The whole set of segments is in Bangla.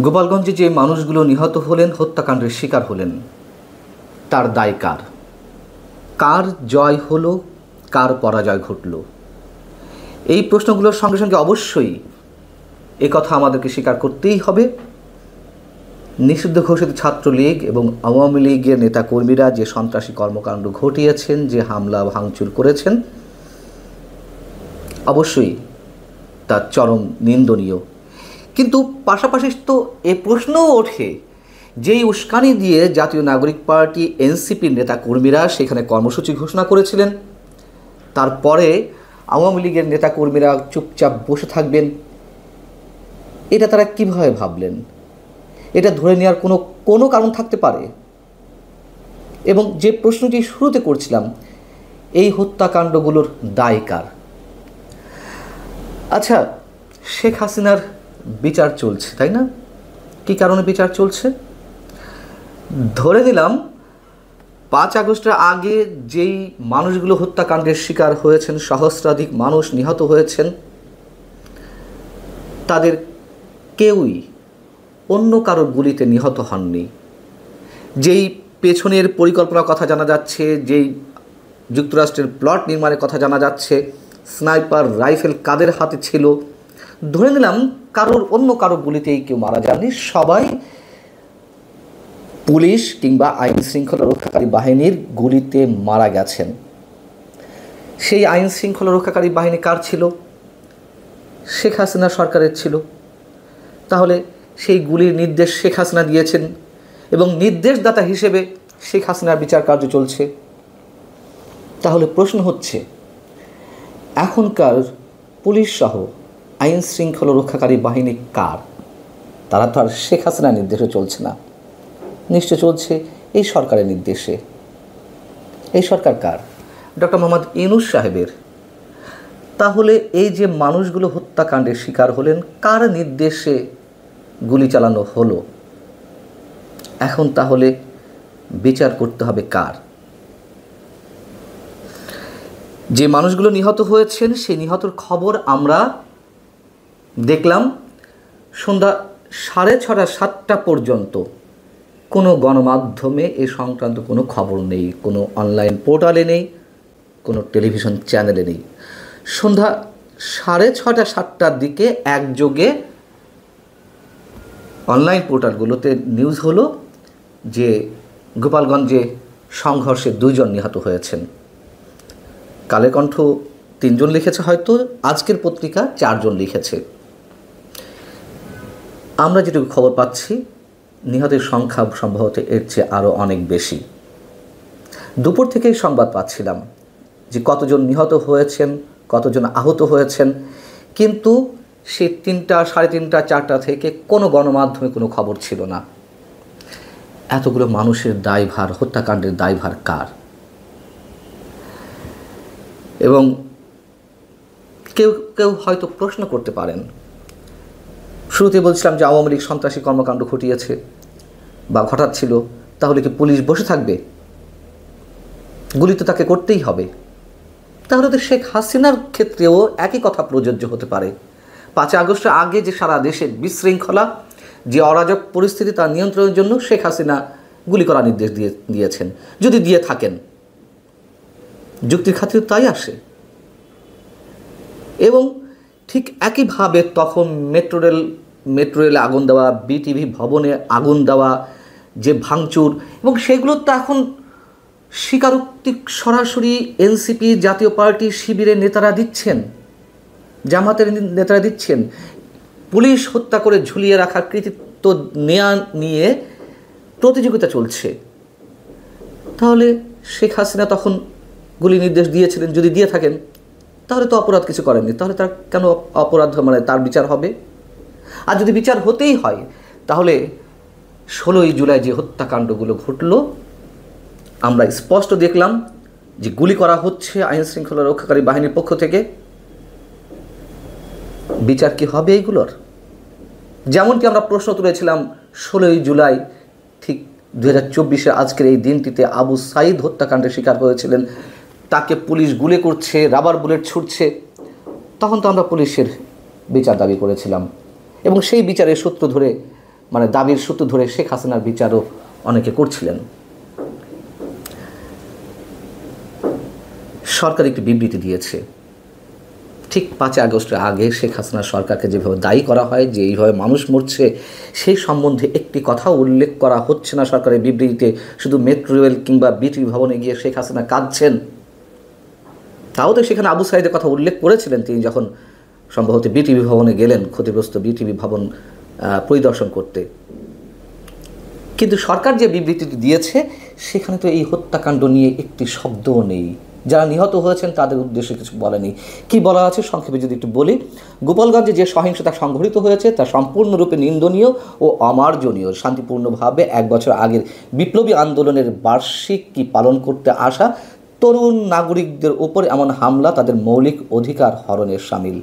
গোপালগঞ্জে যে মানুষগুলো নিহত হলেন, হত্যাকাণ্ডের শিকার হলেন, তার দায় কার? কার জয় হলো, কার পরাজয় ঘটল? এই প্রশ্নগুলোর সঙ্গে সঙ্গে অবশ্যই কথা আমাদেরকে স্বীকার করতেই হবে, নিষিদ্ধ ঘোষিত ছাত্রলীগ এবং আওয়ামী লীগের নেতাকর্মীরা যে সন্ত্রাসী কর্মকাণ্ড ঘটিয়েছেন, যে হামলা ভাঙচুর করেছেন, অবশ্যই তা চরম নিন্দনীয়। কিন্তু পাশাপাশি তো এ প্রশ্নও ওঠে, যেই উস্কানি দিয়ে জাতীয় নাগরিক পার্টি এনসিপির নেতাকর্মীরা সেখানে কর্মসূচি ঘোষণা করেছিলেন, তারপরে আওয়ামী লীগের নেতাকর্মীরা চুপচাপ বসে থাকবেন, এটা তারা কীভাবে ভাবলেন? এটা ধরে নেওয়ার কোনো কারণ থাকতে পারে? এবং যে প্রশ্নটি শুরুতে করছিলাম, এই হত্যাকাণ্ডগুলোর দায় কার? আচ্ছা, শেখ হাসিনার বিচার চলছে, তাই না? কী কারণে বিচার চলছে? ধরে নিলাম 5 আগস্টের আগে যেই মানুষগুলো হত্যাকাণ্ডের শিকার হয়েছেন, সহস্রাধিক মানুষ নিহত হয়েছেন, তাদের কেউই অন্য কারোর গুলিতে নিহত হননি। যেই পেছনের পরিকল্পনার কথা জানা যাচ্ছে, যেই যুক্তরাষ্ট্রের প্লট নির্মাণের কথা জানা যাচ্ছে, স্নাইপার রাইফেল কাদের হাতে ছিল, ধরে নিলাম অন্য কারোর গুলিতেই কেউ মারা যাননি, সবাই পুলিশ কিংবা আইন শৃঙ্খলা রক্ষাকারী বাহিনীর গুলিতে মারা গেছেন। সেই আইন শৃঙ্খলা রক্ষাকারী বাহিনী কার ছিল? শেখ হাসিনা সরকারের ছিল। তাহলে সেই গুলির নির্দেশ শেখ হাসিনা দিয়েছেন এবং নির্দেশদাতা হিসেবে শেখ হাসিনার বিচার কার্য চলছে। তাহলে প্রশ্ন হচ্ছে, এখনকার পুলিশ সহ আইন শৃঙ্খলা রক্ষাকারী বাহিনী কার? তারা তো আর শেখ হাসিনার নির্দেশে চলছে না, নিশ্চয় চলছে এই সরকারের নির্দেশে। এই সরকার কার? ডক্টর মোহাম্মদ ইউনূস সাহেবের। তাহলে এই যে মানুষগুলো হত্যাকাণ্ডের শিকার হলেন, কার নির্দেশে গুলি চালানো হলো? এখন তাহলে বিচার করতে হবে কার? যে মানুষগুলো নিহত হয়েছেন, সেই নিহতর খবর আমরা দেখলাম সন্ধ্যা 6:30 7টা পর্যন্ত কোনো গণমাধ্যমে এ সংক্রান্ত কোনো খবর নেই, কোনো অনলাইন পোর্টালে নেই, কোনো টেলিভিশন চ্যানেলে নেই। সন্ধ্যা 6:30 7টার দিকে একযোগে অনলাইন পোর্টালগুলোতে নিউজ হলো যে গোপালগঞ্জে সংঘর্ষে 2 জন নিহত হয়েছেন। কালের কণ্ঠ 3 জন লিখেছে, হয়তো আজকের পত্রিকা 4 জন লিখেছে। আমরা যেটুকু খবর পাচ্ছি, নিহতের সংখ্যা সম্ভবত এর চেয়ে আরও অনেক বেশি। দুপুর থেকেই সংবাদ পাচ্ছিলাম যে কতজন নিহত হয়েছেন, কতজন আহত হয়েছেন, কিন্তু সেই 3টা, 3:30, 4টা থেকে কোনো গণমাধ্যমে কোনো খবর ছিল না। এতগুলো মানুষের দায়ভার, হত্যাকাণ্ডের দায়ভার কার? এবং কেউ কেউ হয়তো প্রশ্ন করতে পারেন, শুরুতে বলছিলাম যে আওয়ামী লীগ সন্ত্রাসী কর্মকাণ্ড ঘটিয়েছে বা ঘটাচ্ছিল, তাহলে কি পুলিশ বসে থাকবে? গুলি তো তাকে করতেই হবে। তাহলে তো শেখ হাসিনার ক্ষেত্রেও একই কথা প্রযোজ্য হতে পারে। 5 আগস্টের আগে যে সারা দেশের বিশৃঙ্খলা, যে অরাজক পরিস্থিতি, তার নিয়ন্ত্রণের জন্য শেখ হাসিনা গুলি করার নির্দেশ দিয়েছেন। যদি দিয়ে থাকেন, যুক্তির খাতিরে তাই আসে। এবং ঠিক একইভাবে তখন মেট্রো রেলে আগুন দেওয়া, বিটিভি ভবনে আগুন দেওয়া, যে ভাঙচুর, এবং সেগুলো তো এখন স্বীকারোক্তি সরাসরি এনসিপি, জাতীয় পার্টি, শিবিরের নেতারা দিচ্ছেন, জামাতের নেতারা দিচ্ছেন। পুলিশ হত্যা করে ঝুলিয়ে রাখার কৃতিত্ব নিয়ে প্রতিযোগিতা চলছে। তাহলে শেখ হাসিনা তখন গুলি নির্দেশ দিয়েছিলেন, যদি দিয়ে থাকেন, তাহলে তো অপরাধ কিছু করেননি, তাহলে তার কেন অপরাধ, মানে তার বিচার হবে? আর যদি বিচার হতেই হয়, তাহলে 16ই জুলাই যে হত্যাকাণ্ডগুলো ঘটল, আমরা স্পষ্ট দেখলাম যে গুলি করা হচ্ছে আইন শৃঙ্খলা রক্ষাকারী বাহিনীর পক্ষ থেকে। বিচার কি হবে এইগুলোর? যেমনটি আমরা প্রশ্ন তুলেছিলাম 16ই জুলাই, ঠিক 2024-এ আজকের এই দিনটিতে আবু সাঈদ হত্যাকাণ্ডের শিকার হয়েছিলেন, তাকে পুলিশ গুলি করছে, রাবার বুলেট ছুটছে, তখন তো আমরা পুলিশের বিচার দাবি করেছিলাম এবং সেই বিচারের সূত্র ধরে মানে দাবির সূত্র ধরে শেখ হাসিনার বিচারও অনেকে করছিলেন। সরকার একটি বিবৃতি দিয়েছে, ঠিক 5 আগস্টের আগে শেখ হাসিনা সরকারকে যেভাবে দায়ী করা হয় যে এইভাবে মানুষ মরছে, সেই সম্বন্ধে একটি কথাও উল্লেখ করা হচ্ছে না সরকারের বিবৃতিতে। শুধু মেট্রো রেল কিংবা বিটিভি ভবনে গিয়ে শেখ হাসিনা কাঁদছেন। তাও তো সেখানে আবু সাইদের কথা উল্লেখ করেছিলেন তিনি যখন সম্ভবত বিটিভি ভবনে গেলেন ক্ষতিগ্রস্ত বিটিভি ভবন পরিদর্শন করতে। কিন্তু সরকার যে বিবৃতিটি দিয়েছে সেখানে তো এই হত্যাকাণ্ড নিয়ে একটি শব্দও নেই। যারা নিহত হয়েছেন তাদের উদ্দেশ্যে কিছু বলেনি। কি বলা আছে সংক্ষেপে যদি একটু বলি, গোপালগঞ্জে যে সহিংসতা সংঘটিত হয়েছে তা সম্পূর্ণরূপে নিন্দনীয় ও অমার্জনীয়। শান্তিপূর্ণভাবে 1 বছর আগের বিপ্লবী আন্দোলনের বার্ষিকী পালন করতে আসা তরুণ নাগরিকদের ওপর এমন হামলা তাদের মৌলিক অধিকার হরণের শামিল।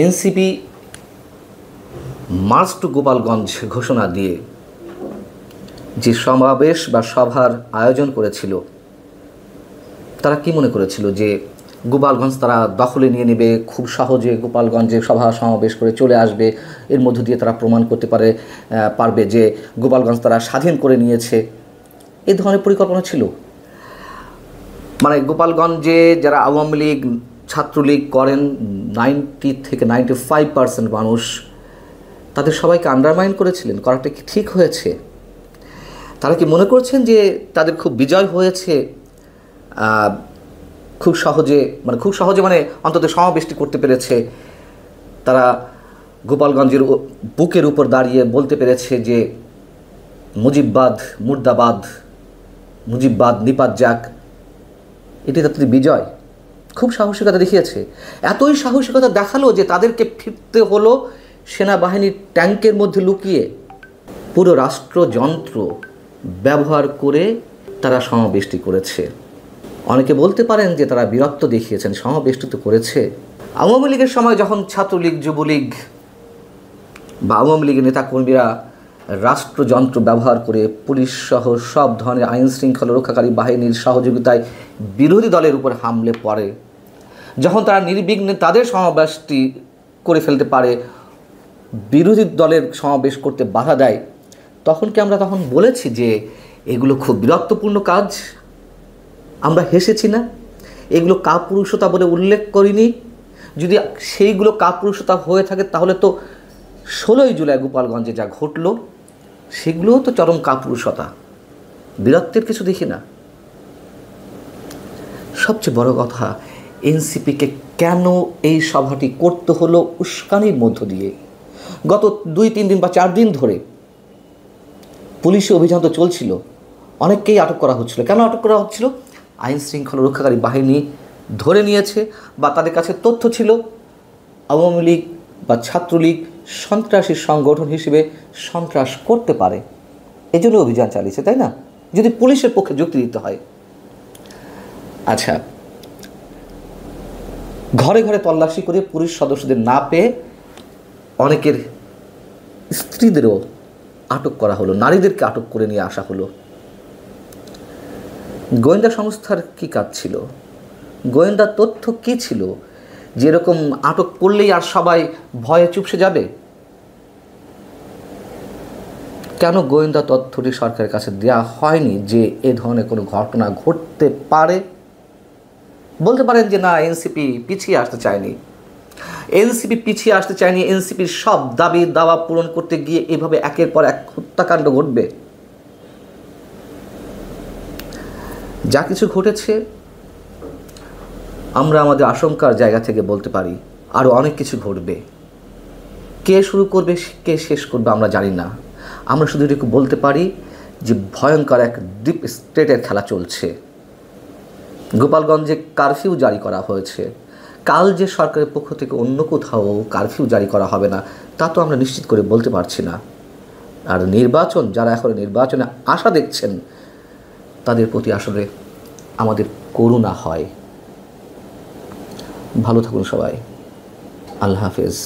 এনসিপি মার্চ টু গোপালগঞ্জ ঘোষণা দিয়ে যে সমাবেশ বা সভার আয়োজন করেছিল, তারা কি মনে করেছিল যে গোপালগঞ্জ তারা দখলে নিয়ে নেবে, খুব সহজে গোপালগঞ্জে সভা সমাবেশ করে চলে আসবে, এর মধ্য দিয়ে তারা প্রমাণ করতে পারবে যে গোপালগঞ্জ তারা স্বাধীন করে নিয়েছে? এই ধরনের পরিকল্পনা ছিল? মানে গোপালগঞ্জে যারা আওয়ামী লীগ ছাত্রলীগ করেন 90 থেকে 95% মানুষ, তাদের সবাইকে আন্ডারমাইন করেছিলেন। করাটা কি ঠিক হয়েছে? তারা কি মনে করছেন যে তাদের খুব বিজয় হয়েছে, খুব সহজে মানে অন্তত সমাবেশটি করতে পেরেছে? তারা গোপালগঞ্জের বুকের উপর দাঁড়িয়ে বলতে পেরেছে যে মুজিববাদ মুর্দাবাদ, মুজিববাদ নিপাত যাক, এটি তাদের বিজয়? খুব সাহসিকতা দেখিয়েছে। এতই সাহসিকতা দেখালো যে তাদেরকে ফিরতে হলো সেনাবাহিনীর ট্যাঙ্কের মধ্যে লুকিয়ে। পুরো রাষ্ট্রযন্ত্র ব্যবহার করে তারা সমাবেশটি করেছে। অনেকে বলতে পারেন যে তারা বীরত্ব দেখিয়েছেন, সমাবেশটি তো করেছে। আওয়ামী লীগের সময় যখন ছাত্রলীগ যুবলীগ বা আওয়ামী লীগের নেতাকর্মীরা রাষ্ট্রযন্ত্র ব্যবহার করে পুলিশ সহ সব ধরনের আইন শৃঙ্খলা রক্ষাকারী বাহিনীর সহযোগিতায় বিরোধী দলের উপর হামলে পড়ে, যখন তারা নির্বিঘ্নে তাদের সমাবেশটি করে ফেলতে পারে, বিরোধী দলের সমাবেশ করতে বাধা দেয়, তখন বলেছি যে এগুলো খুব বীরত্বপূর্ণ কাজ? আমরা হেসেছি না? এগুলো কাপুরুষতা বলে উল্লেখ করিনি? যদি সেইগুলো কাপুরুষতা হয়ে থাকে তাহলে তো 16ই জুলাই গোপালগঞ্জে যা ঘটলো সেগুলোও তো চরম কাপুরুষতা, বীরত্বের কিছু দেখি না। সবচেয়ে বড় কথা, এনসিপিকে কেন এই সভাটি করতে হলো উস্কানির মধ্য দিয়ে? গত 2-3 দিন বা 4 দিন ধরে পুলিশি অভিযান তো চলছিল, অনেককেই আটক করা হচ্ছিল। কেন আটক করা হচ্ছিল? আইন শৃঙ্খলা রক্ষাকারী বাহিনী ধরে নিয়েছে বা তাদের কাছে তথ্য ছিল আওয়ামী লীগ বা ছাত্রলীগ সন্ত্রাসী সংগঠন হিসেবে সন্ত্রাস করতে পারে, এজন্য অভিযান চালিয়েছে, তাই না? যদি পুলিশের পক্ষে যুক্তি দিতে হয়। আচ্ছা, ঘরে ঘরে তল্লাশি করে পুলিশ সদস্যদের না পেয়ে অনেকের স্ত্রীদেরও আটক করা হলো, নারীদেরকে আটক করে নিয়ে আসা হলো। গোয়েন্দা সংস্থার কি কাজ ছিল? গোয়েন্দা তথ্য কি ছিল যেরকম আটক করলেই আর সবাই ভয়ে চুপসে যাবে? কেন গোয়েন্দা তথ্যটি সরকারের কাছে দেওয়া হয়নি যে এ ধরনের কোনো ঘটনা ঘটতে পারে? বলতে পারেন যে না, এনসিপি পিছিয়ে আসতে চায়নি, এনসিপির সব দাবি দাওয়া পূরণ করতে গিয়ে এভাবে একের পর এক হত্যাকাণ্ড ঘটবে। যা কিছু ঘটেছে আমরা আমাদের আশঙ্কার জায়গা থেকে বলতে পারি আরও অনেক কিছু ঘটবে। কে শুরু করবে, কে শেষ করবে আমরা জানি না। আমরা শুধু এটুকু বলতে পারি যে ভয়ঙ্কর এক ডিপ স্টেটের খেলা চলছে। গোপালগঞ্জে কারফিউ জারি করা হয়েছে। কাল যে সরকারের পক্ষ থেকে অন্য কোথাও কারফিউ জারি করা হবে না তা তো আমরা নিশ্চিত করে বলতে পারছি না। আর নির্বাচন, যারা এখন নির্বাচনে আশা দেখছেন তাদের প্রতি আসলে আমাদের করুণা হয়। ভালো থাকুন সবাই। আল্লাহ হাফেজ।